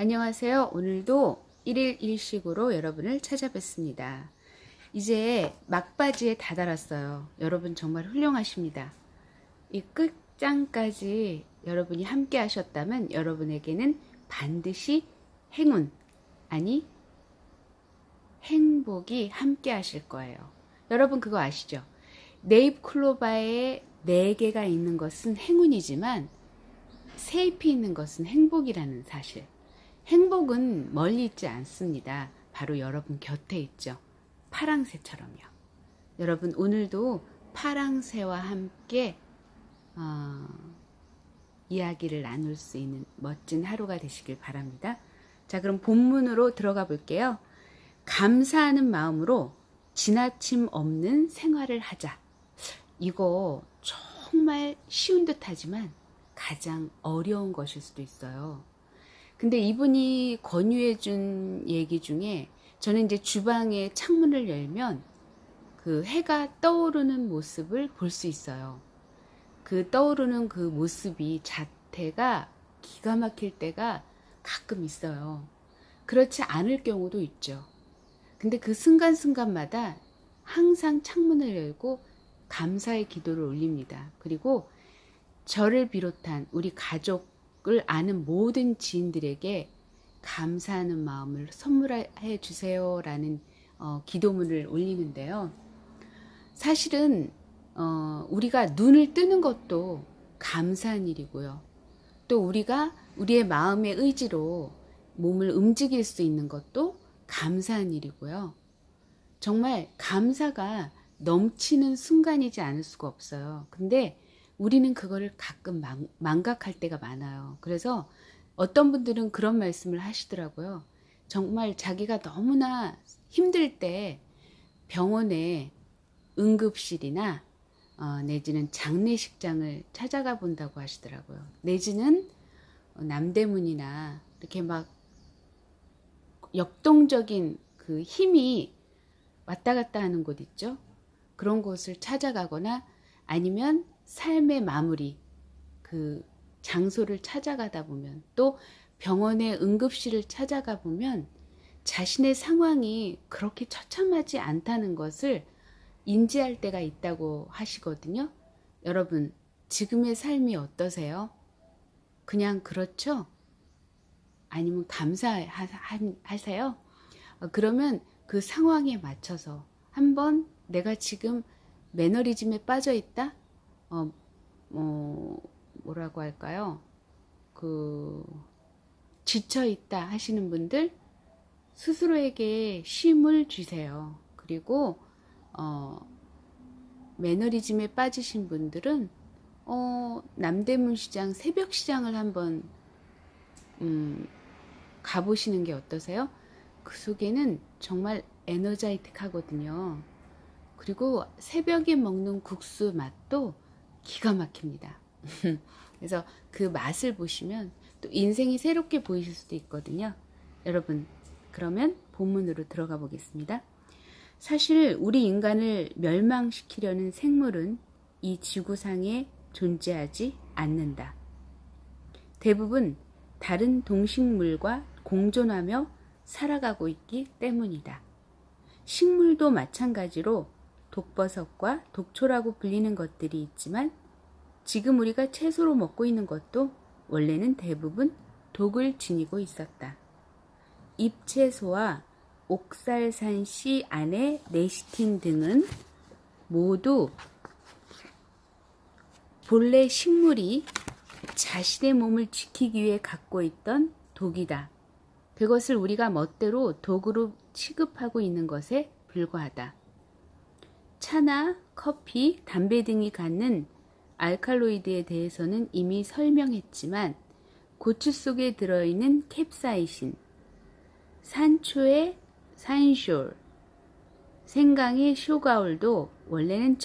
안녕하세요. 오늘도 1일 1식으로 여러분을 찾아뵙습니다. 이제 막바지에 다다랐어요. 여러분 정말 훌륭하십니다. 이 끝장까지 여러분이 함께 하셨다면 여러분에게는 반드시 행운, 아니 행복이 함께 하실 거예요. 여러분 그거 아시죠? 네잎클로바에 4개가 있는 것은 행운이지만 세 잎이 있는 것은 행복이라는 사실. 행복은 멀리 있지 않습니다. 바로 여러분 곁에 있죠. 파랑새처럼요. 여러분 오늘도 파랑새와 함께 이야기를 나눌 수 있는 멋진 하루가 되시길 바랍니다. 자, 그럼 본문으로 들어가 볼게요. 감사하는 마음으로 지나침 없는 생활을 하자. 이거 정말 쉬운 듯하지만 가장 어려운 것일 수도 있어요. 근데 이분이 권유해 준 얘기 중에 저는 이제 주방에 창문을 열면 그 해가 떠오르는 모습을 볼 수 있어요. 그 떠오르는 그 모습이 자태가 기가 막힐 때가 가끔 있어요. 그렇지 않을 경우도 있죠. 근데 그 순간순간마다 항상 창문을 열고 감사의 기도를 올립니다. 그리고 저를 비롯한 우리 가족을 아는 모든 지인들에게 감사하는 마음을 선물해 주세요라는 기도문을 올리는데요. 사실은 우리가 눈을 뜨는 것도 감사한 일이고요. 또 우리가 우리의 마음의 의지로 몸을 움직일 수 있는 것도 감사한 일이고요. 정말 감사가 넘치는 순간이지 않을 수가 없어요. 근데 우리는 그거를 가끔 망각할 때가 많아요. 그래서 어떤 분들은 그런 말씀을 하시더라고요. 정말 자기가 너무나 힘들 때 병원에 응급실이나 내지는 장례식장을 찾아가 본다고 하시더라고요. 내지는 남대문이나 이렇게 막 역동적인 그 힘이 왔다 갔다 하는 곳 있죠. 그런 곳을 찾아가거나 아니면 삶의 마무리, 그 장소를 찾아가다 보면 또 병원의 응급실을 찾아가 보면 자신의 상황이 그렇게 처참하지 않다는 것을 인지할 때가 있다고 하시거든요. 여러분, 지금의 삶이 어떠세요? 그냥 그렇죠? 아니면 감사하세요? 그러면 그 상황에 맞춰서 한번 내가 지금 매너리즘에 빠져 있다? 뭐라고 할까요? 지쳐 있다 하시는 분들 스스로에게 쉼을 주세요. 그리고 매너리즘에 빠지신 분들은 남대문 시장 새벽 시장을 한번 가보시는 게 어떠세요? 그 속에는 정말 에너자이틱하거든요. 그리고 새벽에 먹는 국수 맛도 기가 막힙니다. 그래서 그 맛을 보시면 또 인생이 새롭게 보이실 수도 있거든요. 여러분, 그러면 본문으로 들어가 보겠습니다. 사실 우리 인간을 멸망시키려는 생물은 이 지구상에 존재하지 않는다. 대부분 다른 동식물과 공존하며 살아가고 있기 때문이다. 식물도 마찬가지로 독버섯과 독초라고 불리는 것들이 있지만 지금 우리가 채소로 먹고 있는 것도 원래는 대부분 독을 지니고 있었다. 잎채소와 옥살산 씨 안의 레시틴 등은 모두 본래 식물이 자신의 몸을 지키기 위해 갖고 있던 독이다. 그것을 우리가 멋대로 독으로 취급하고 있는 것에 불과하다. 차나 커피, 담배 등이 갖는 알칼로이드에 대해서는 이미 설명했지만 고추 속에 들어있는 캡사이신, 산초의 산쇼, 생강의 쇼가올도 원래는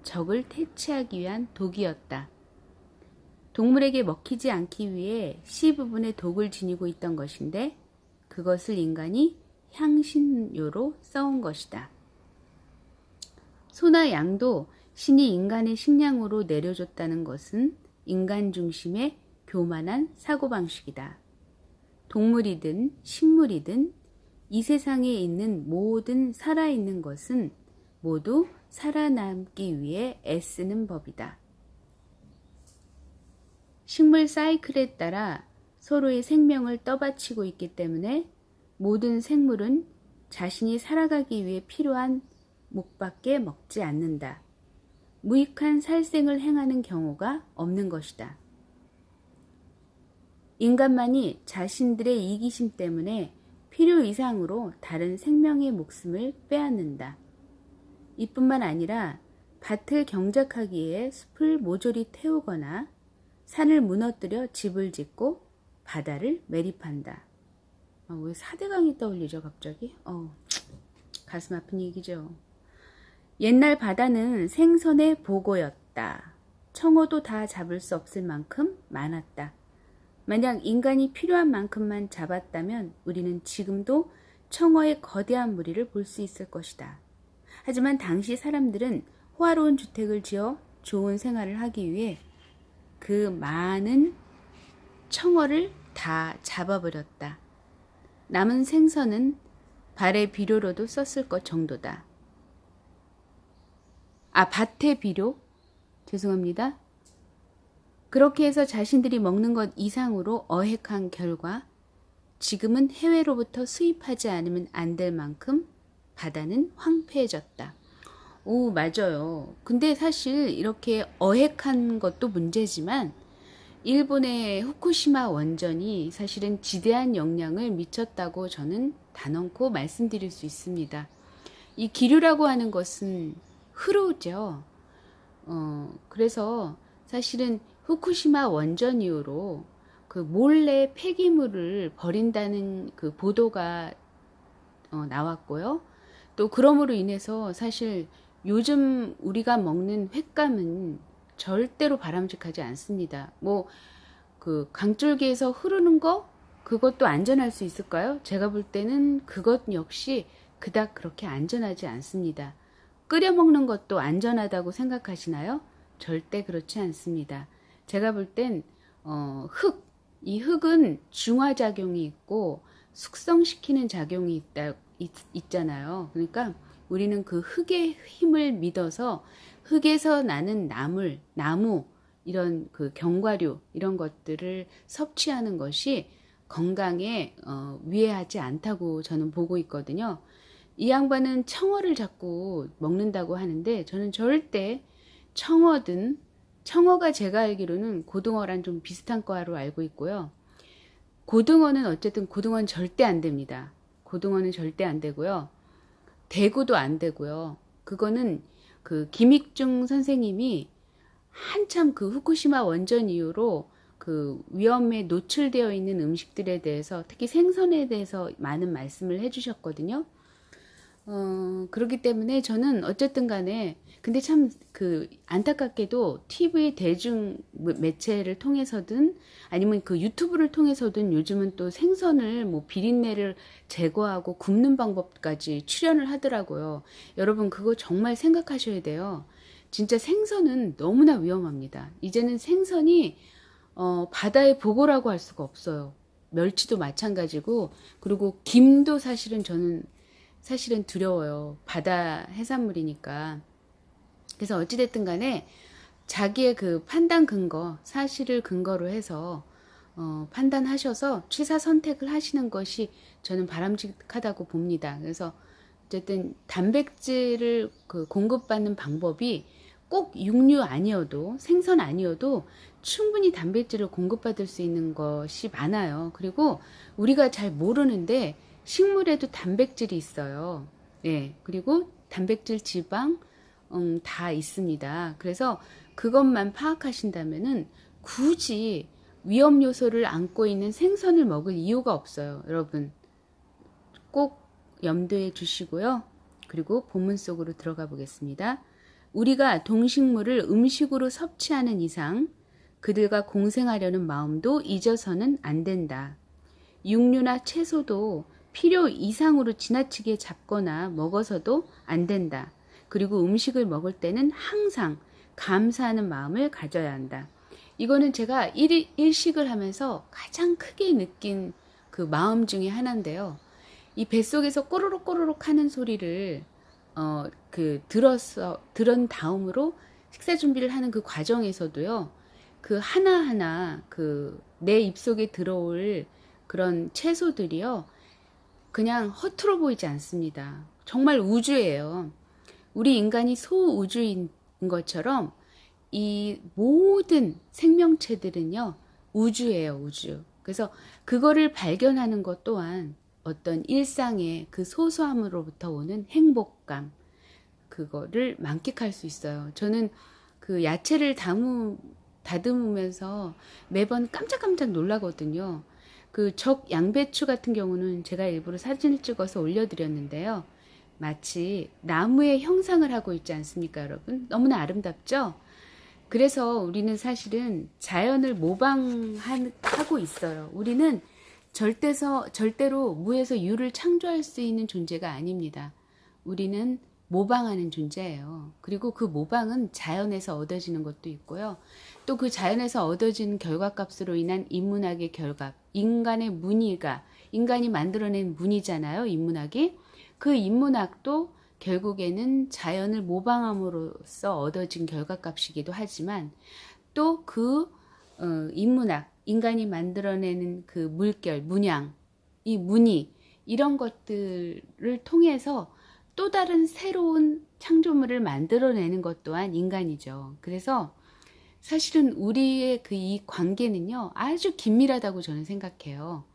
적을 퇴치하기 위한 독이었다. 동물에게 먹히지 않기 위해 씨 부분에 독을 지니고 있던 것인데 그것을 인간이 향신료로 써온 것이다. 소나 양도 신이 인간의 식량으로 내려줬다는 것은 인간 중심의 교만한 사고방식이다. 동물이든 식물이든 이 세상에 있는 모든 살아있는 것은 모두 살아남기 위해 애쓰는 법이다. 식물 사이클에 따라 서로의 생명을 떠받치고 있기 때문에 모든 생물은 자신이 살아가기 위해 필요한 목밖에 먹지 않는다. 무익한 살생을 행하는 경우가 없는 것이다. 인간만이 자신들의 이기심 때문에 필요 이상으로 다른 생명의 목숨을 빼앗는다. 이뿐만 아니라 밭을 경작하기에 숲을 모조리 태우거나 산을 무너뜨려 집을 짓고 바다를 매립한다. 왜 사대강이 떠올리죠 갑자기? 가슴 아픈 얘기죠. 옛날 바다는 생선의 보고였다. 청어도 다 잡을 수 없을 만큼 많았다. 만약 인간이 필요한 만큼만 잡았다면 우리는 지금도 청어의 거대한 무리를 볼 수 있을 것이다. 하지만 당시 사람들은 호화로운 주택을 지어 좋은 생활을 하기 위해 그 많은 청어를 다 잡아버렸다. 남은 생선은 발의 비료로도 썼을 것 정도다. 밭의 비료? 죄송합니다. 그렇게 해서 자신들이 먹는 것 이상으로 어획한 결과 지금은 해외로부터 수입하지 않으면 안 될 만큼 바다는 황폐해졌다. 오, 맞아요. 근데 사실 이렇게 어획한 것도 문제지만 일본의 후쿠시마 원전이 사실은 지대한 영향을 미쳤다고 저는 단언코 말씀드릴 수 있습니다. 이 기류라고 하는 것은 흐르죠. 그래서 사실은 후쿠시마 원전 이후로 그 몰래 폐기물을 버린다는 그 보도가 나왔고요. 또 그러므로 인해서 사실 요즘 우리가 먹는 횟감은 절대로 바람직하지 않습니다. 그 강줄기에서 흐르는 거 그것도 안전할 수 있을까요? 제가 볼 때는 그것 역시 그닥 그렇게 안전하지 않습니다. 끓여 먹는 것도 안전하다고 생각하시나요? 절대 그렇지 않습니다. 제가 볼 땐 이 흙은 중화작용이 있고 숙성시키는 작용이 있잖아요. 그러니까 우리는 그 흙의 힘을 믿어서 흙에서 나는 나무, 이런 그 견과류, 이런 것들을 섭취하는 것이 건강에 위해하지 않다고 저는 보고 있거든요. 이 양반은 청어를 자꾸 먹는다고 하는데 저는 절대 청어가 제가 알기로는 고등어랑 좀 비슷한 과로 알고 있고요. 고등어는 어쨌든 고등어는 절대 안 됩니다. 고등어는 절대 안 되고요. 대구도 안 되고요. 그거는 그 김익중 선생님이 한참 그 후쿠시마 원전 이후로 그 위험에 노출되어 있는 음식들에 대해서 특히 생선에 대해서 많은 말씀을 해주셨거든요. 그렇기 때문에 저는 어쨌든 간에 근데 참 그 안타깝게도 TV 대중 매체를 통해서든 아니면 그 유튜브를 통해서든 요즘은 또 생선을 비린내를 제거하고 굽는 방법까지 출연을 하더라고요. 여러분 그거 정말 생각하셔야 돼요. 진짜 생선은 너무나 위험합니다. 이제는 생선이 바다의 보고라고 할 수가 없어요. 멸치도 마찬가지고 그리고 김도 저는 사실은 두려워요. 바다 해산물이니까. 그래서 어찌됐든 간에 자기의 그 판단 근거, 사실을 근거로 해서 판단하셔서 취사 선택을 하시는 것이 저는 바람직하다고 봅니다. 그래서 어쨌든 단백질을 그 공급받는 방법이 꼭 육류 아니어도 생선 아니어도 충분히 단백질을 공급받을 수 있는 것이 많아요. 그리고 우리가 잘 모르는데 식물에도 단백질이 있어요. 예, 그리고 단백질, 지방 다 있습니다. 그래서 그것만 파악하신다면은 굳이 위험 요소를 안고 있는 생선을 먹을 이유가 없어요. 여러분 꼭 염두에 주시고요. 그리고 본문 속으로 들어가 보겠습니다. 우리가 동식물을 음식으로 섭취하는 이상 그들과 공생하려는 마음도 잊어서는 안 된다. 육류나 채소도 필요 이상으로 지나치게 잡거나 먹어서도 안 된다. 그리고 음식을 먹을 때는 항상 감사하는 마음을 가져야 한다. 이거는 제가 일식을 하면서 가장 크게 느낀 그 마음 중에 하나인데요. 이 뱃속에서 꼬르륵 꼬르륵 하는 소리를 들은 다음으로 식사 준비를 하는 그 과정에서도요. 그 하나하나 내 입속에 들어올 그런 채소들이요. 그냥 허투루 보이지 않습니다. 정말 우주예요. 우리 인간이 소우주인 것처럼 이 모든 생명체들은요, 우주예요, 우주. 그래서 그거를 발견하는 것 또한 어떤 일상의 그 소소함으로부터 오는 행복감, 그거를 만끽할 수 있어요. 저는 그 야채를 다듬으면서 매번 깜짝깜짝 놀라거든요. 그 적 양배추 같은 경우는 제가 일부러 사진을 찍어서 올려드렸는데요. 마치 나무의 형상을 하고 있지 않습니까, 여러분? 너무나 아름답죠? 그래서 우리는 사실은 자연을 모방하고 있어요. 우리는 절대로 무에서 유를 창조할 수 있는 존재가 아닙니다. 우리는 모방하는 존재예요. 그리고 그 모방은 자연에서 얻어지는 것도 있고요. 또 그 자연에서 얻어지는 결과값으로 인한 인문학의 결과값, 인간의 무늬가, 인간이 만들어낸 무늬잖아요, 인문학이. 그 인문학도 결국에는 자연을 모방함으로써 얻어진 결과값이기도 하지만 또 인문학, 인간이 만들어내는 그 물결, 문양, 이 무늬, 이런 것들을 통해서 또 다른 새로운 창조물을 만들어내는 것 또한 인간이죠. 그래서 사실은 우리의 이 관계는요, 아주 긴밀하다고 저는 생각해요.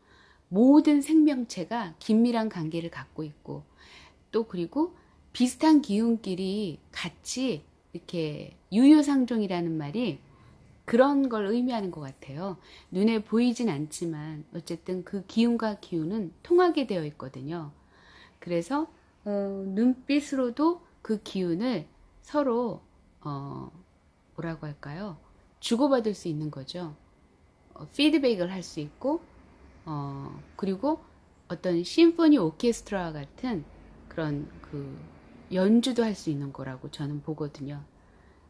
모든 생명체가 긴밀한 관계를 갖고 있고, 또 그리고 비슷한 기운끼리 같이 이렇게 유유상종이라는 말이 그런 걸 의미하는 것 같아요. 눈에 보이진 않지만 어쨌든 그 기운과 기운은 통하게 되어 있거든요. 그래서 눈빛으로도 그 기운을 서로 뭐라고 할까요? 주고받을 수 있는 거죠. 피드백을 할 수 있고 그리고 어떤 심포니 오케스트라와 같은 그런 연주도 할 수 있는 거라고 저는 보거든요.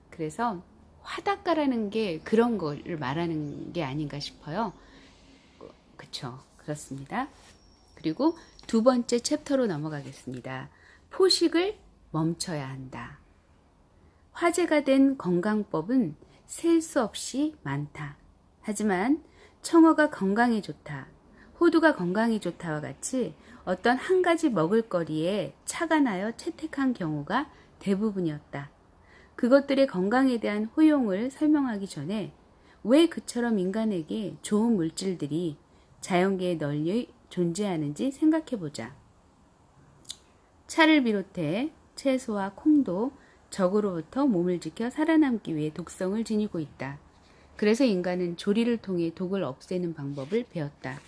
그래서 화답가라는 게 그런 걸 말하는 게 아닌가 싶어요. 그쵸, 그렇습니다. 그리고 두 번째 챕터로 넘어가겠습니다. 포식을 멈춰야 한다. 화제가 된 건강법은 셀 수 없이 많다. 하지만 청어가 건강에 좋다, 호두가 건강에 좋다와 같이 어떤 한 가지 먹을거리에 차가 나여 채택한 경우가 대부분이었다. 그것들의 건강에 대한 효용을 설명하기 전에 왜 그처럼 인간에게 좋은 물질들이 자연계에 널리 존재하는지 생각해보자. 차를 비롯해 채소와 콩도 적으로부터 몸을 지켜 살아남기 위해 독성을 지니고 있다. 그래서 인간은 조리를 통해 독을 없애는 방법을 배웠다.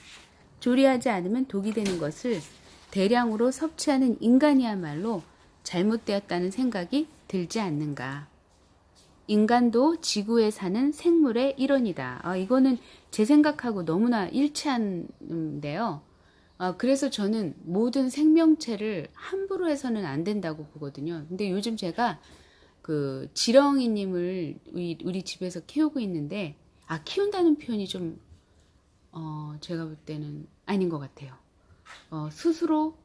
조리하지 않으면 독이 되는 것을 대량으로 섭취하는 인간이야말로 잘못되었다는 생각이 들지 않는가. 인간도 지구에 사는 생물의 일원이다. 이거는 제 생각하고 너무나 일치한데요. 그래서 저는 모든 생명체를 함부로 해서는 안 된다고 보거든요. 근데 요즘 제가 지렁이님을 우리 집에서 키우고 있는데, 키운다는 표현이 좀, 제가 볼 때는 아닌 것 같아요. 스스로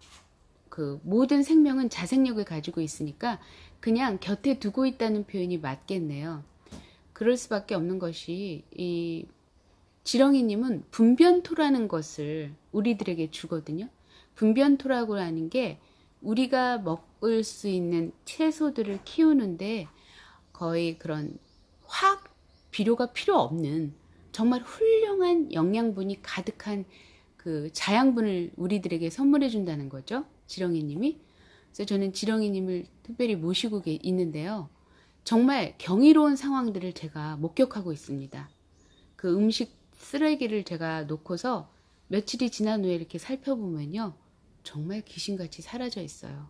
모든 생명은 자생력을 가지고 있으니까 그냥 곁에 두고 있다는 표현이 맞겠네요. 그럴 수밖에 없는 것이 이 지렁이님은 분변토라는 것을 우리들에게 주거든요. 분변토라고 하는 게 우리가 먹을 수 있는 채소들을 키우는데 거의 그런 화학 비료가 필요 없는 정말 훌륭한 영양분이 가득한 그 자양분을 우리들에게 선물해 준다는 거죠. 지렁이님이. 그래서 저는 지렁이님을 특별히 모시고 있는데요. 정말 경이로운 상황들을 제가 목격하고 있습니다. 그 음식 쓰레기를 제가 놓고서 며칠이 지난 후에 이렇게 살펴보면요. 정말 귀신같이 사라져 있어요.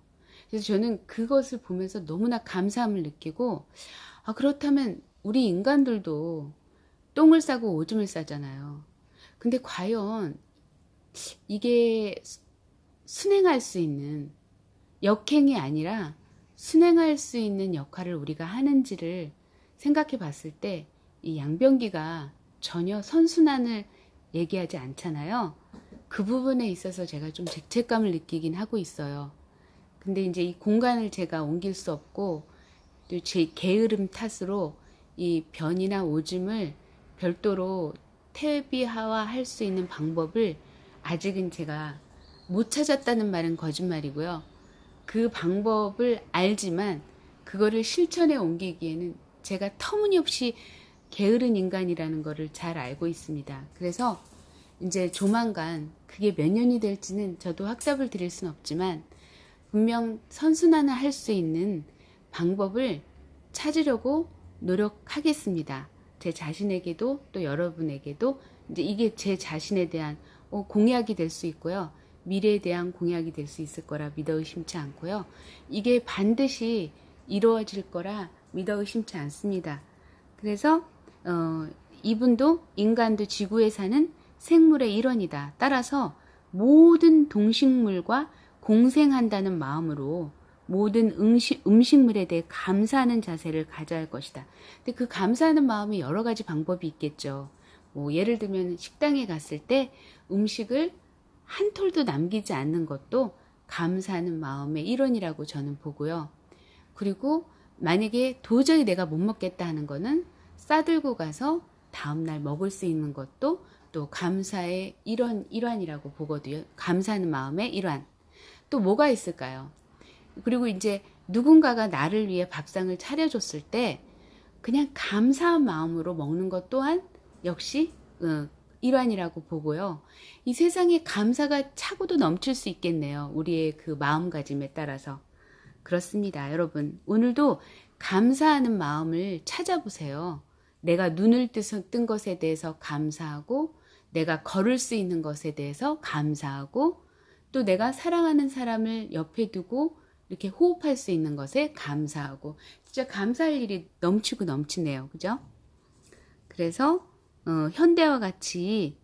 그래서 저는 그것을 보면서 너무나 감사함을 느끼고, 그렇다면 우리 인간들도 똥을 싸고 오줌을 싸잖아요. 근데 과연 이게 순행할 수 있는 역행이 아니라 순행할 수 있는 역할을 우리가 하는지를 생각해 봤을 때 이 양변기가 전혀 선순환을 얘기하지 않잖아요. 그 부분에 있어서 제가 좀 죄책감을 느끼긴 하고 있어요. 근데 이제 이 공간을 제가 옮길 수 없고 또 제 게으름 탓으로 이 변이나 오줌을 별도로 퇴비화할 수 있는 방법을 아직은 제가 못 찾았다는 말은 거짓말이고요. 그 방법을 알지만 그거를 실천에 옮기기에는 제가 터무니없이 게으른 인간이라는 거를 잘 알고 있습니다. 그래서 이제 조만간 그게 몇 년이 될지는 저도 확답을 드릴 순 없지만 분명 선순환을 할 수 있는 방법을 찾으려고 노력하겠습니다. 제 자신에게도 또 여러분에게도 이제 이게 제 자신에 대한 공약이 될 수 있고요. 미래에 대한 공약이 될 수 있을 거라 믿어 의심치 않고요. 이게 반드시 이루어질 거라 믿어 의심치 않습니다. 그래서 이분도 인간도 지구에 사는 생물의 일원이다. 따라서 모든 동식물과 공생한다는 마음으로 모든 음식물에 대해 감사하는 자세를 가져야 할 것이다. 근데 그 감사하는 마음이 여러 가지 방법이 있겠죠. 뭐 예를 들면 식당에 갔을 때 음식을 한 톨도 남기지 않는 것도 감사하는 마음의 일원이라고 저는 보고요. 그리고 만약에 도저히 내가 못 먹겠다 하는 거는 싸들고 가서 다음날 먹을 수 있는 것도 또 감사의 일환이라고 보거든요. 감사하는 마음의 일환. 또 뭐가 있을까요? 그리고 이제 누군가가 나를 위해 밥상을 차려줬을 때 그냥 감사한 마음으로 먹는 것 또한 역시 일환이라고 보고요. 이 세상에 감사가 차고도 넘칠 수 있겠네요. 우리의 그 마음가짐에 따라서. 그렇습니다. 여러분, 오늘도 감사하는 마음을 찾아보세요. 내가 눈을 뜬 것에 대해서 감사하고, 내가 걸을 수 있는 것에 대해서 감사하고, 또 내가 사랑하는 사람을 옆에 두고 이렇게 호흡할 수 있는 것에 감사하고, 진짜 감사할 일이 넘치고 넘치네요. 그죠? 그래서 현대와 같이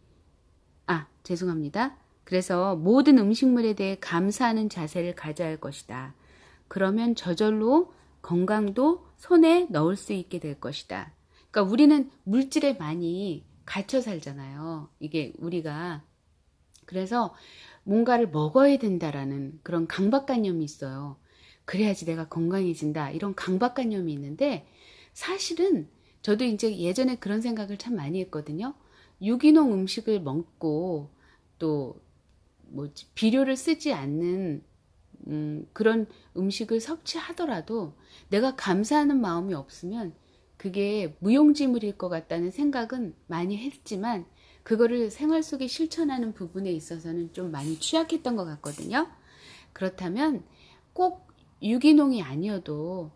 죄송합니다. 그래서 모든 음식물에 대해 감사하는 자세를 가져야 할 것이다. 그러면 저절로 건강도 손에 넣을 수 있게 될 것이다. 그러니까 우리는 물질에 많이 갇혀 살잖아요. 이게 우리가. 그래서 뭔가를 먹어야 된다라는 그런 강박관념이 있어요. 그래야지 내가 건강해진다. 이런 강박관념이 있는데 사실은 저도 이제 예전에 그런 생각을 참 많이 했거든요. 유기농 음식을 먹고 또 비료를 쓰지 않는 그런 음식을 섭취하더라도 내가 감사하는 마음이 없으면 그게 무용지물일 것 같다는 생각은 많이 했지만 그거를 생활 속에 실천하는 부분에 있어서는 좀 많이 취약했던 것 같거든요. 그렇다면 꼭 유기농이 아니어도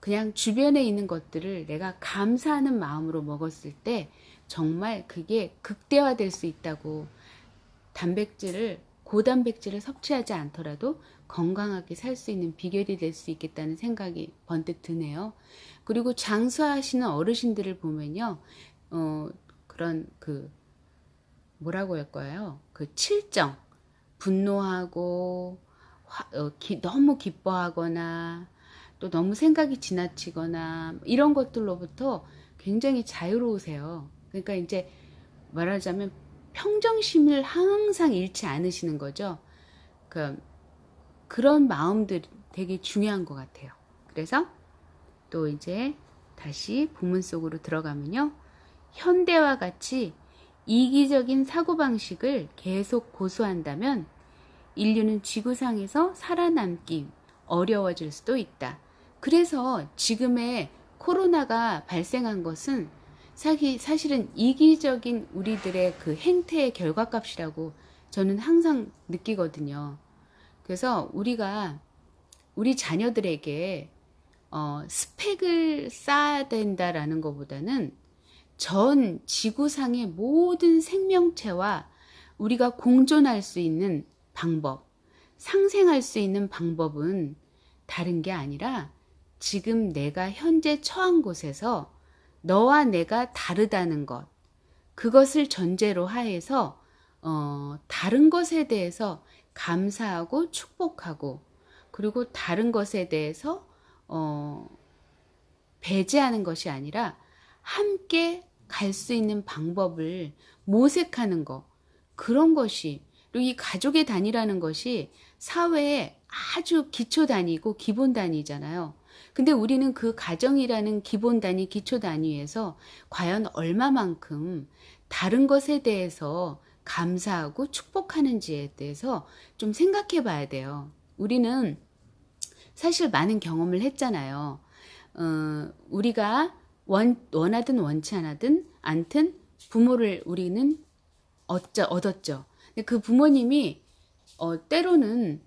그냥 주변에 있는 것들을 내가 감사하는 마음으로 먹었을 때 정말 그게 극대화될 수 있다고, 고단백질을 섭취하지 않더라도 건강하게 살 수 있는 비결이 될 수 있겠다는 생각이 번뜩 드네요. 그리고 장수하시는 어르신들을 보면요, 그런 뭐라고 할까요? 칠정, 분노하고 너무 기뻐하거나 또 너무 생각이 지나치거나 이런 것들로부터 굉장히 자유로우세요. 그러니까 이제 말하자면 평정심을 항상 잃지 않으시는 거죠. 그런 마음들이 되게 중요한 것 같아요. 그래서 또 이제 다시 본문 속으로 들어가면요. 현대와 같이 이기적인 사고방식을 계속 고수한다면 인류는 지구상에서 살아남기 어려워질 수도 있다. 그래서 지금의 코로나가 발생한 것은 사실은 이기적인 우리들의 그 행태의 결과값이라고 저는 항상 느끼거든요. 그래서 우리가 우리 자녀들에게 스펙을 쌓아야 된다라는 것보다는 전 지구상의 모든 생명체와 우리가 공존할 수 있는 방법, 상생할 수 있는 방법은 다른 게 아니라 지금 내가 현재 처한 곳에서 너와 내가 다르다는 것, 그것을 전제로 하에서 다른 것에 대해서 감사하고 축복하고, 그리고 다른 것에 대해서 배제하는 것이 아니라 함께 갈 수 있는 방법을 모색하는 것, 그런 것이 그리고 이 가족의 단위라는 것이 사회의 아주 기초 단위고 기본 단위잖아요. 근데 우리는 그 가정이라는 기본 단위, 기초 단위에서 과연 얼마만큼 다른 것에 대해서 감사하고 축복하는지에 대해서 좀 생각해 봐야 돼요. 우리는 사실 많은 경험을 했잖아요. 우리가 원하든 원치 않든 부모를 우리는 얻었죠. 근데 그 부모님이 때로는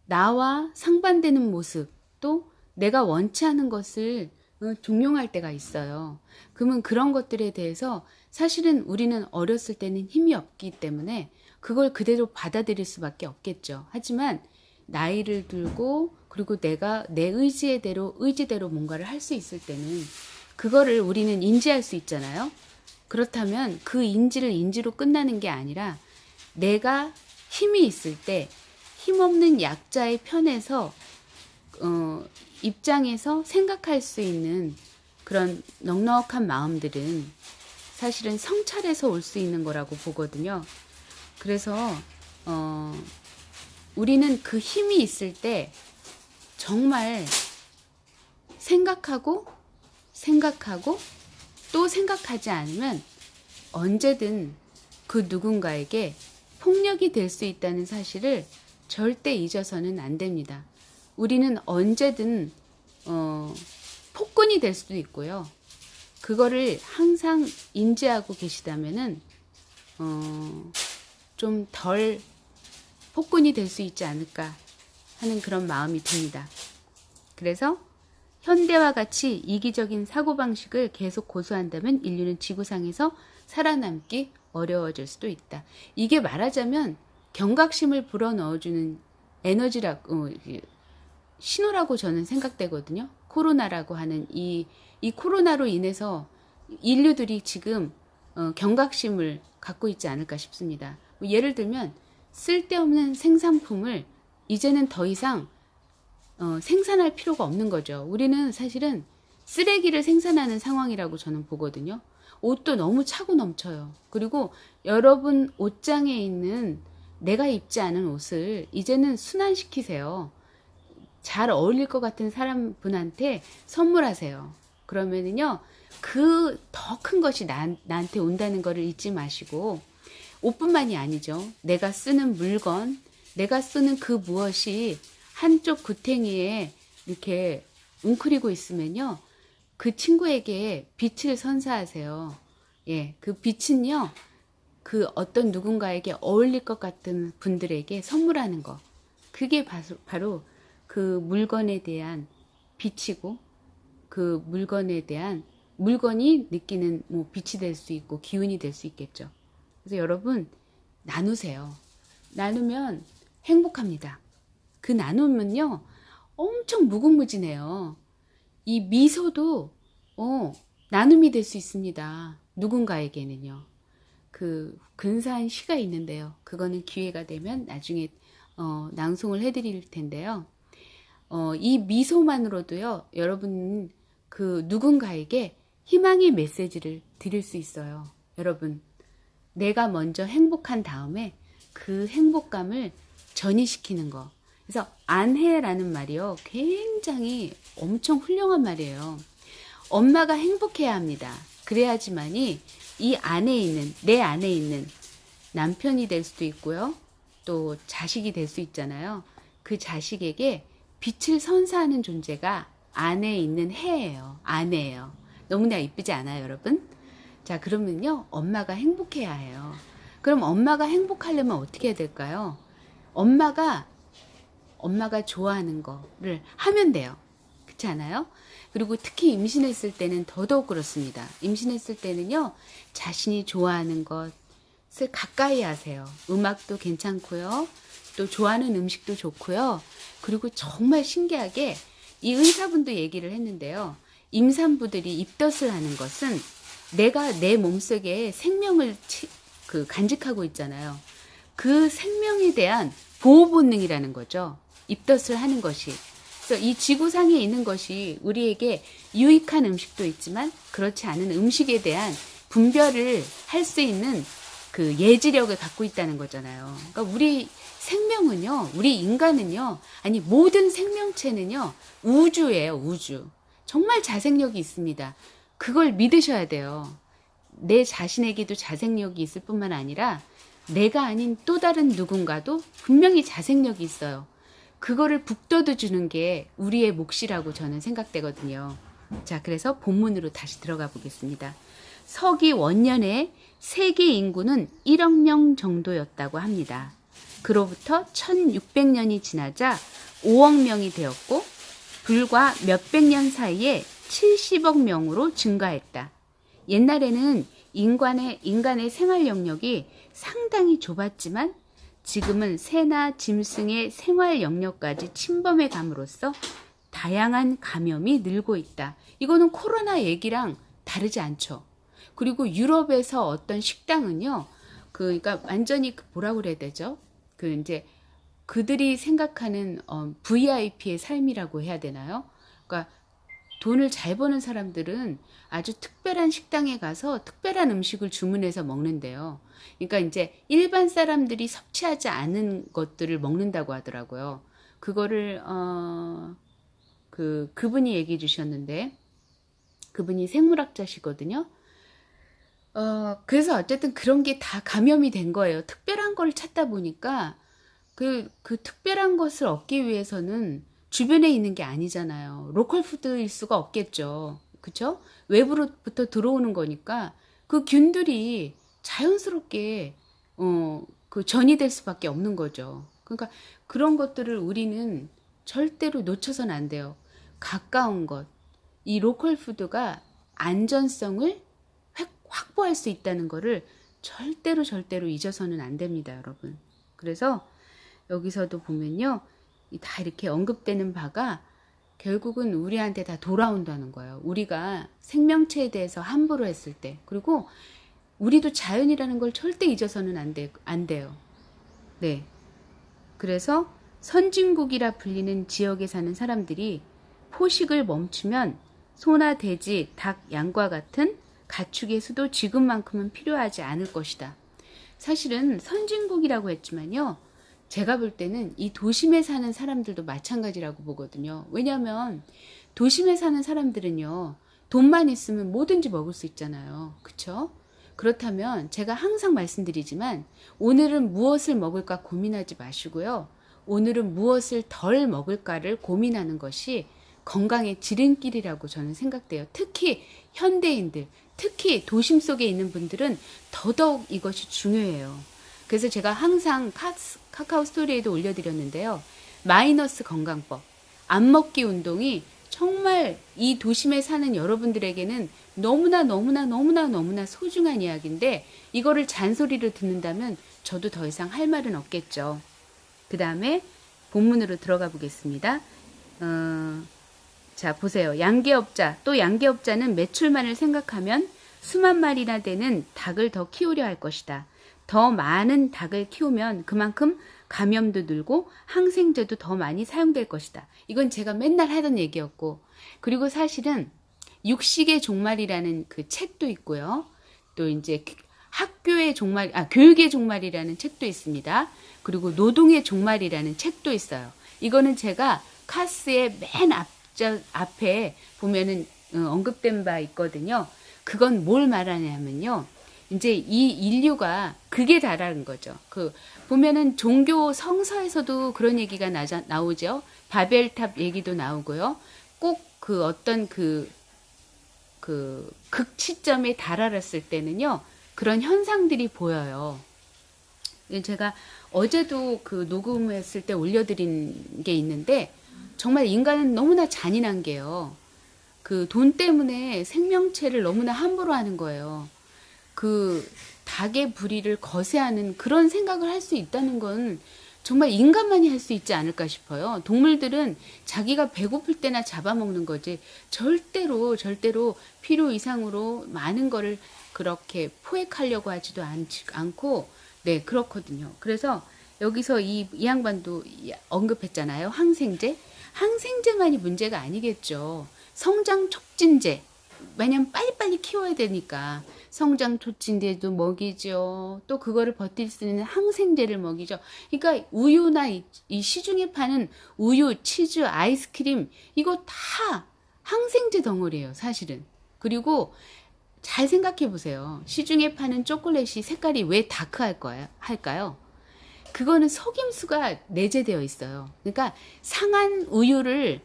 나와 상반되는 모습, 또 내가 원치 않은 것을 종용할 때가 있어요. 그러면 그런 것들에 대해서 사실은 우리는 어렸을 때는 힘이 없기 때문에 그걸 그대로 받아들일 수밖에 없겠죠. 하지만 나이를 들고 그리고 내가 내 의지대로 뭔가를 할 수 있을 때는 그거를 우리는 인지할 수 있잖아요. 그렇다면 그 인지를 인지로 끝나는 게 아니라 내가 힘이 있을 때 힘없는 약자의 편에서 입장에서 생각할 수 있는 그런 넉넉한 마음들은 사실은 성찰에서 올 수 있는 거라고 보거든요. 그래서 우리는 그 힘이 있을 때 정말 생각하고 또 생각하지 않으면 언제든 그 누군가에게 폭력이 될 수 있다는 사실을 절대 잊어서는 안 됩니다. 우리는 언제든 폭군이 될 수도 있고요. 그거를 항상 인지하고 계시다면은 좀 덜 폭군이 될 수 있지 않을까 하는 그런 마음이 듭니다. 그래서 현대와 같이 이기적인 사고방식을 계속 고수한다면 인류는 지구상에서 살아남기 어려워질 수도 있다. 이게 말하자면 경각심을 불어넣어주는 신호라고 저는 생각되거든요. 코로나라고 하는 이 코로나로 인해서 인류들이 지금 경각심을 갖고 있지 않을까 싶습니다. 예를 들면 쓸데없는 생산품을 이제는 더 이상 생산할 필요가 없는 거죠. 우리는 사실은 쓰레기를 생산하는 상황이라고 저는 보거든요. 옷도 너무 차고 넘쳐요. 그리고 여러분 옷장에 있는 내가 입지 않은 옷을 이제는 순환시키세요. 잘 어울릴 것 같은 사람분한테 선물하세요. 그러면은요, 그 더 큰 것이 나한테 온다는 거를 잊지 마시고, 옷뿐만이 아니죠. 내가 쓰는 물건, 내가 쓰는 그 무엇이 한쪽 구탱이에 이렇게 웅크리고 있으면요, 그 친구에게 빛을 선사하세요. 예, 그 빛은요, 그 어떤 누군가에게 어울릴 것 같은 분들에게 선물하는 거. 그게 바로 그 물건에 대한 빛이고, 그 물건에 대한 물건이 느끼는 뭐 빛이 될 수 있고 기운이 될 수 있겠죠. 그래서 여러분 나누세요. 나누면 행복합니다. 그 나누면요 엄청 무궁무진해요. 이 미소도 나눔이 될 수 있습니다. 누군가에게는요. 그 근사한 시가 있는데요. 그거는 기회가 되면 나중에 낭송을 해드릴 텐데요. 이 미소만으로도요, 여러분 그 누군가에게 희망의 메시지를 드릴 수 있어요. 여러분, 내가 먼저 행복한 다음에 그 행복감을 전이시키는 거. 그래서 안해라는 말이요, 굉장히 엄청 훌륭한 말이에요. 엄마가 행복해야 합니다. 그래야지만이 이 안에 있는, 내 안에 있는 남편이 될 수도 있고요. 또 자식이 될 수 있잖아요. 그 자식에게 빛을 선사하는 존재가 안에 있는 해예요. 아내예요. 너무나 이쁘지 않아요, 여러분? 자, 그러면요, 엄마가 행복해야 해요. 그럼 엄마가 행복하려면 어떻게 해야 될까요? 엄마가 좋아하는 거를 하면 돼요. 그렇지 않아요? 그리고 특히 임신했을 때는 더더욱 그렇습니다. 임신했을 때는요, 자신이 좋아하는 것을 가까이 하세요. 음악도 괜찮고요. 또 좋아하는 음식도 좋고요. 그리고 정말 신기하게 이 의사분도 얘기를 했는데요. 임산부들이 입덧을 하는 것은 내가 내 몸속에 생명을 간직하고 있잖아요. 그 생명에 대한 보호 본능이라는 거죠. 입덧을 하는 것이. 그래서 이 지구상에 있는 것이 우리에게 유익한 음식도 있지만 그렇지 않은 음식에 대한 분별을 할 수 있는 그 예지력을 갖고 있다는 거잖아요. 그러니까 우리 생명은요, 우리 인간은요, 아니 모든 생명체는요, 우주예요, 우주. 정말 자생력이 있습니다. 그걸 믿으셔야 돼요. 내 자신에게도 자생력이 있을 뿐만 아니라 내가 아닌 또 다른 누군가도 분명히 자생력이 있어요. 그거를 북돋워 주는 게 우리의 몫이라고 저는 생각되거든요. 자, 그래서 본문으로 다시 들어가 보겠습니다. 서기 원년에 세계 인구는 1억 명 정도였다고 합니다. 그로부터 1600년이 지나자 5억 명이 되었고 불과 몇백 년 사이에 70억 명으로 증가했다. 옛날에는 인간의 생활 영역이 상당히 좁았지만 지금은 새나 짐승의 생활 영역까지 침범해 감으로써 다양한 감염이 늘고 있다. 이거는 코로나 얘기랑 다르지 않죠. 그리고 유럽에서 어떤 식당은요, 그러니까 완전히 뭐라고 그래야 되죠? 이제 그들이 생각하는 VIP의 삶이라고 해야 되나요? 그러니까 돈을 잘 버는 사람들은 아주 특별한 식당에 가서 특별한 음식을 주문해서 먹는데요. 그러니까 이제 일반 사람들이 섭취하지 않은 것들을 먹는다고 하더라고요. 그거를 그분이 얘기해 주셨는데, 그분이 생물학자시거든요. 그래서 어쨌든 그런 게 다 감염이 된 거예요. 특별한 걸 찾다 보니까 그 특별한 것을 얻기 위해서는 주변에 있는 게 아니잖아요. 로컬 푸드일 수가 없겠죠. 그쵸? 외부로부터 들어오는 거니까 그 균들이 자연스럽게 전이 될 수밖에 없는 거죠. 그러니까 그런 것들을 우리는 절대로 놓쳐서는 안 돼요. 가까운 것, 이 로컬 푸드가 안전성을 확보할 수 있다는 거를 절대로 잊어서는 안 됩니다, 여러분. 그래서 여기서도 보면요, 다 이렇게 언급되는 바가 결국은 우리한테 다 돌아온다는 거예요. 우리가 생명체에 대해서 함부로 했을 때, 그리고 우리도 자연이라는 걸 절대 잊어서는 안 돼요. 네. 그래서 선진국이라 불리는 지역에 사는 사람들이 포식을 멈추면 소나 돼지, 닭, 양과 같은 가축의 수도 지금만큼은 필요하지 않을 것이다. 사실은 선진국이라고 했지만요, 제가 볼 때는 이 도심에 사는 사람들도 마찬가지라고 보거든요. 왜냐하면 도심에 사는 사람들은요, 돈만 있으면 뭐든지 먹을 수 있잖아요. 그쵸? 그렇다면 제가 항상 말씀드리지만 오늘은 무엇을 먹을까 고민하지 마시고요. 오늘은 무엇을 덜 먹을까를 고민하는 것이 건강의 지름길이라고 저는 생각돼요. 특히 현대인들, 특히 도심 속에 있는 분들은 더더욱 이것이 중요해요. 그래서 제가 항상 카카오 스토리에도 올려드렸는데요. 마이너스 건강법, 안 먹기 운동이 정말 이 도심에 사는 여러분들에게는 너무나 소중한 이야기인데 이거를 잔소리로 듣는다면 저도 더 이상 할 말은 없겠죠. 그 다음에 본문으로 들어가 보겠습니다. 자, 보세요. 또 양계업자는 매출만을 생각하면 수만 마리나 되는 닭을 더 키우려 할 것이다. 더 많은 닭을 키우면 그만큼 감염도 늘고 항생제도 더 많이 사용될 것이다. 이건 제가 맨날 하던 얘기였고, 그리고 사실은 육식의 종말이라는 그 책도 있고요. 또 이제 교육의 종말이라는 책도 있습니다. 그리고 노동의 종말이라는 책도 있어요. 이거는 제가 카스의 맨 앞에 보면은 언급된 바 있거든요. 그건 뭘 말하냐면요. 이제 이 인류가 극에 달하는 거죠. 보면은 종교 성서에서도 그런 얘기가 나오죠. 바벨탑 얘기도 나오고요. 꼭 어떤 극치점에 달하렀을 때는요. 그런 현상들이 보여요. 제가 어제도 녹음했을 때 올려드린 게 있는데, 정말 인간은 너무나 잔인한 게요. 돈 때문에 생명체를 너무나 함부로 하는 거예요. 닭의 불의를 거세하는 그런 생각을 할 수 있다는 건 정말 인간만이 할 수 있지 않을까 싶어요. 동물들은 자기가 배고플 때나 잡아먹는 거지 절대로 필요 이상으로 많은 거를 그렇게 포획하려고 하지도 않고, 네, 그렇거든요. 그래서 여기서 이 양반도 언급했잖아요. 항생제만이 문제가 아니겠죠. 성장 촉진제, 왜냐면 빨리빨리 키워야 되니까 성장 촉진제도 먹이죠. 또 그거를 버틸 수 있는 항생제를 먹이죠. 그러니까 우유나 이 시중에 파는 우유, 치즈, 아이스크림 이거 다 항생제 덩어리예요, 사실은. 그리고 잘 생각해 보세요. 시중에 파는 초콜릿이 색깔이 왜 할까요? 그거는 속임수가 내재되어 있어요. 그러니까 상한 우유를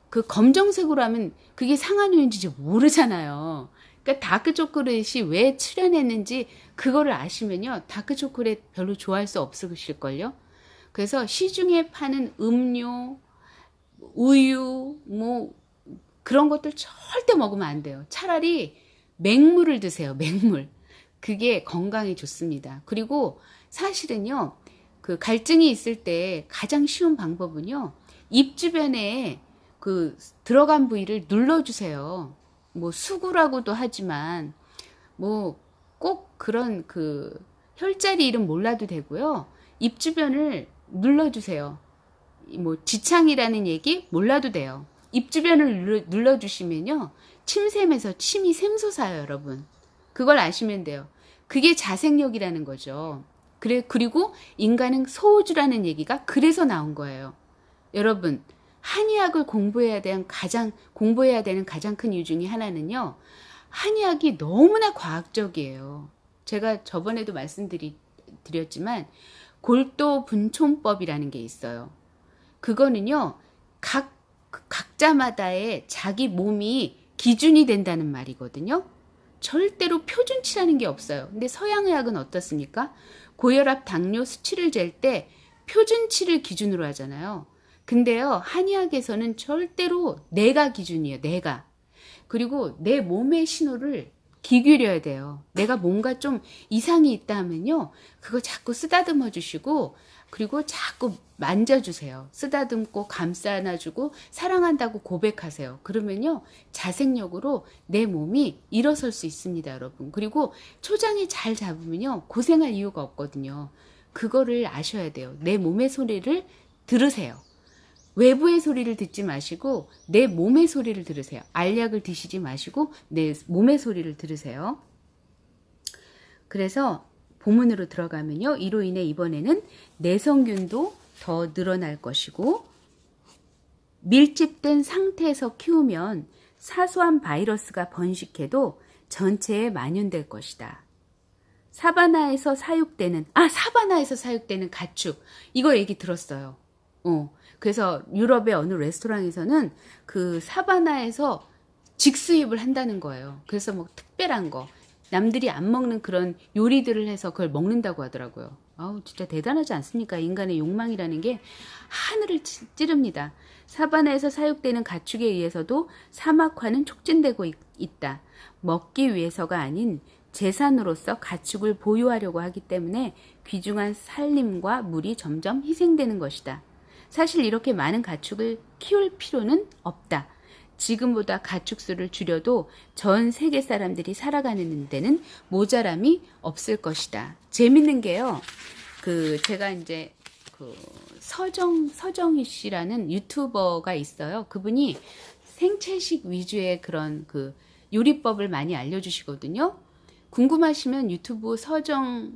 그 검정색으로 하면 그게 상한 우유인지 모르잖아요. 그러니까 다크 초콜릿이 왜 출현했는지 그거를 아시면요. 다크 초콜릿 별로 좋아할 수 없으실걸요. 그래서 시중에 파는 음료, 우유, 뭐 그런 것들 절대 먹으면 안 돼요. 차라리 맹물을 드세요. 맹물. 그게 건강에 좋습니다. 그리고 사실은요. 그 갈증이 있을 때 가장 쉬운 방법은요. 입 주변에 그 들어간 부위를 눌러주세요. 뭐 수구라고도 하지만 뭐 꼭 그런 그 혈자리 이름 몰라도 되고요. 입 주변을 눌러주세요. 뭐 지창이라는 얘기 몰라도 돼요. 입 주변을 눌러주시면요. 침샘에서 침이 샘솟아요, 여러분. 그걸 아시면 돼요. 그게 자생력이라는 거죠. 그리고 인간은 소우주라는 얘기가 그래서 나온 거예요. 여러분, 한의학을 공부해야 되는 가장 큰 이유 중에 하나는요. 한의학이 너무나 과학적이에요. 제가 저번에도 말씀드렸지만 골도 분촌법이라는 게 있어요. 그거는요. 각자마다의 자기 몸이 기준이 된다는 말이거든요. 절대로 표준치라는 게 없어요. 근데 서양의학은 어떻습니까? 고혈압, 당뇨, 수치를 잴 때 표준치를 기준으로 하잖아요. 근데요, 한의학에서는 절대로 내가 기준이에요, 내가. 그리고 내 몸의 신호를 기울여야 돼요. 내가 뭔가 좀 이상이 있다 하면요, 그거 자꾸 쓰다듬어 주시고, 그리고 자꾸 만져주세요. 쓰다듬고 감싸 안아주고 사랑한다고 고백하세요. 그러면요, 자생력으로 내 몸이 일어설 수 있습니다, 여러분. 그리고 초장에 잘 잡으면요, 고생할 이유가 없거든요. 그거를 아셔야 돼요. 내 몸의 소리를 들으세요. 외부의 소리를 듣지 마시고 내 몸의 소리를 들으세요. 알약을 드시지 마시고 내 몸의 소리를 들으세요. 그래서 본문으로 들어가면요. 이로 인해 이번에는 내성균도 더 늘어날 것이고 밀집된 상태에서 키우면 사소한 바이러스가 번식해도 전체에 만연될 것이다. 사바나에서 사육되는 가축. 이거 얘기 들었어요. 그래서 유럽의 어느 레스토랑에서는 그 사바나에서 직수입을 한다는 거예요. 그래서 뭐 특별한 거, 남들이 안 먹는 그런 요리들을 해서 그걸 먹는다고 하더라고요. 아우, 진짜 대단하지 않습니까? 인간의 욕망이라는 게 하늘을 찌릅니다. 사바나에서 사육되는 가축에 의해서도 사막화는 촉진되고 있다. 먹기 위해서가 아닌 재산으로서 가축을 보유하려고 하기 때문에 귀중한 살림과 물이 점점 희생되는 것이다. 사실 이렇게 많은 가축을 키울 필요는 없다. 지금보다 가축 수를 줄여도 전 세계 사람들이 살아가는 데는 모자람이 없을 것이다. 재밌는 게요. 제가 이제 서정희 씨라는 유튜버가 있어요. 그분이 생채식 위주의 그런 요리법을 많이 알려주시거든요. 궁금하시면 유튜브 서정희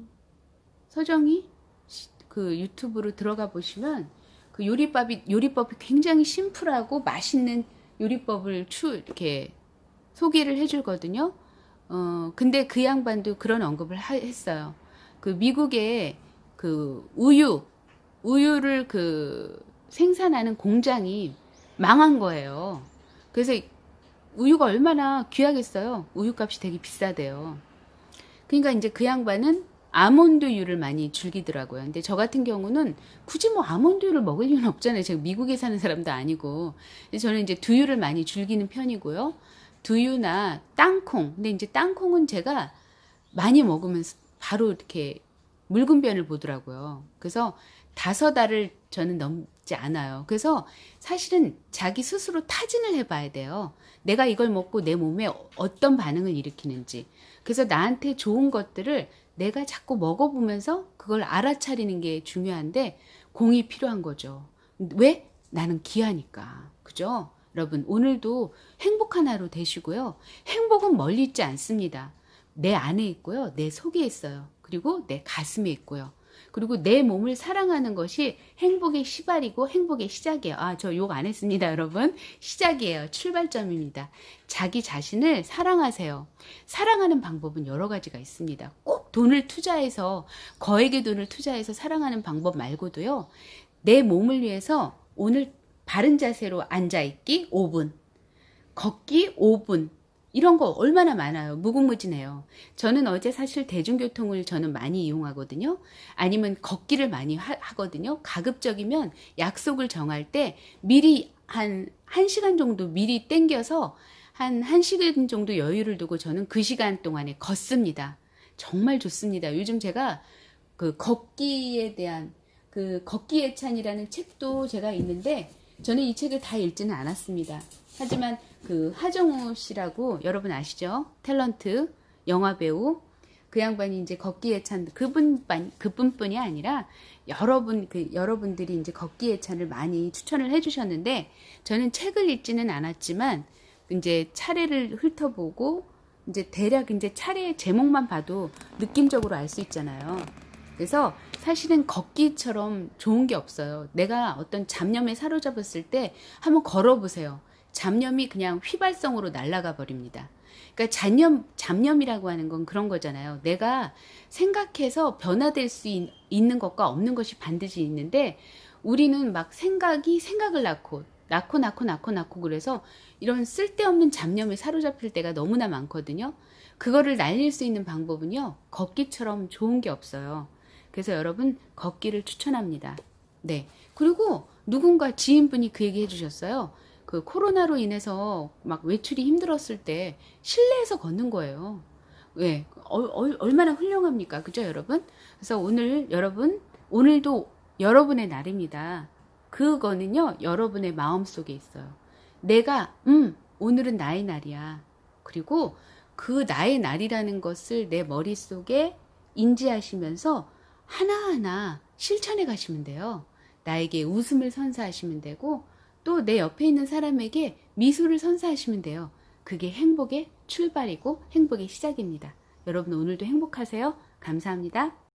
유튜브로 들어가 보시면 요리법이 굉장히 심플하고 맛있는 요리법을 이렇게 소개를 해주거든요. 근데 그 양반도 그런 언급을 했어요. 미국의 우유를 생산하는 공장이 망한 거예요. 그래서 우유가 얼마나 귀하겠어요. 우유값이 되게 비싸대요. 그러니까 이제 그 양반은 아몬드유를 많이 즐기더라고요. 근데 저 같은 경우는 굳이 뭐 아몬드유를 먹을 이유는 없잖아요. 제가 미국에 사는 사람도 아니고. 저는 이제 두유를 많이 즐기는 편이고요. 두유나 땅콩. 근데 이제 땅콩은 제가 많이 먹으면 바로 이렇게 묽은 변을 보더라고요. 그래서 5알을 저는 넘지 않아요. 그래서 사실은 자기 스스로 타진을 해봐야 돼요. 내가 이걸 먹고 내 몸에 어떤 반응을 일으키는지. 그래서 나한테 좋은 것들을 내가 자꾸 먹어보면서 그걸 알아차리는 게 중요한데 공이 필요한 거죠. 왜? 나는 귀하니까. 그죠? 여러분, 오늘도 행복한 하루 되시고요. 행복은 멀리 있지 않습니다. 내 안에 있고요. 내 속에 있어요. 그리고 내 가슴에 있고요. 그리고 내 몸을 사랑하는 것이 행복의 시발이고 행복의 시작이에요. 아, 저 욕 안 했습니다, 여러분. 시작이에요. 출발점입니다. 자기 자신을 사랑하세요. 사랑하는 방법은 여러 가지가 있습니다. 꼭 돈을 투자해서, 거액의 돈을 투자해서 사랑하는 방법 말고도요. 내 몸을 위해서 오늘 바른 자세로 앉아있기 5분, 걷기 5분, 이런 거 얼마나 많아요. 무궁무진해요. 저는 어제 사실 대중교통을 저는 많이 이용하거든요. 아니면 걷기를 많이 하거든요. 가급적이면 약속을 정할 때 미리 한 1시간 정도 미리 땡겨서 한 1시간 정도 여유를 두고 저는 그 시간 동안에 걷습니다. 정말 좋습니다. 요즘 제가 그 걷기에 대한 그 걷기의 찬이라는 책도 제가 있는데 저는 이 책을 다 읽지는 않았습니다. 하지만 그 하정우 씨라고 여러분 아시죠? 탤런트 영화배우 그 양반이 이제 걷기의 찬 그분뿐이 아니라 여러분들이 이제 걷기의 찬을 많이 추천을 해주셨는데 저는 책을 읽지는 않았지만 이제 차례를 훑어보고 이제 대략 이제 차례의 제목만 봐도 느낌적으로 알 수 있잖아요. 그래서 사실은 걷기처럼 좋은 게 없어요. 내가 어떤 잡념에 사로잡았을 때 한번 걸어보세요. 잡념이 그냥 휘발성으로 날아가 버립니다. 그러니까 잡념이라고 하는 건 그런 거잖아요. 내가 생각해서 변화될 수 있는 것과 없는 것이 반드시 있는데 우리는 막 생각을 낳고 그래서 이런 쓸데없는 잡념에 사로잡힐 때가 너무나 많거든요. 그거를 날릴 수 있는 방법은요. 걷기처럼 좋은 게 없어요. 그래서 여러분 걷기를 추천합니다. 네. 그리고 누군가 지인분이 그 얘기 해주셨어요. 그 코로나로 인해서 막 외출이 힘들었을 때 실내에서 걷는 거예요. 왜? 얼마나 훌륭합니까? 그죠, 여러분? 그래서 오늘도 여러분의 날입니다. 그거는요, 여러분의 마음 속에 있어요. 내가, 오늘은 나의 날이야. 그리고 그 나의 날이라는 것을 내 머릿속에 인지하시면서 하나하나 실천해 가시면 돼요. 나에게 웃음을 선사하시면 되고 또 내 옆에 있는 사람에게 미소를 선사하시면 돼요. 그게 행복의 출발이고 행복의 시작입니다. 여러분 오늘도 행복하세요. 감사합니다.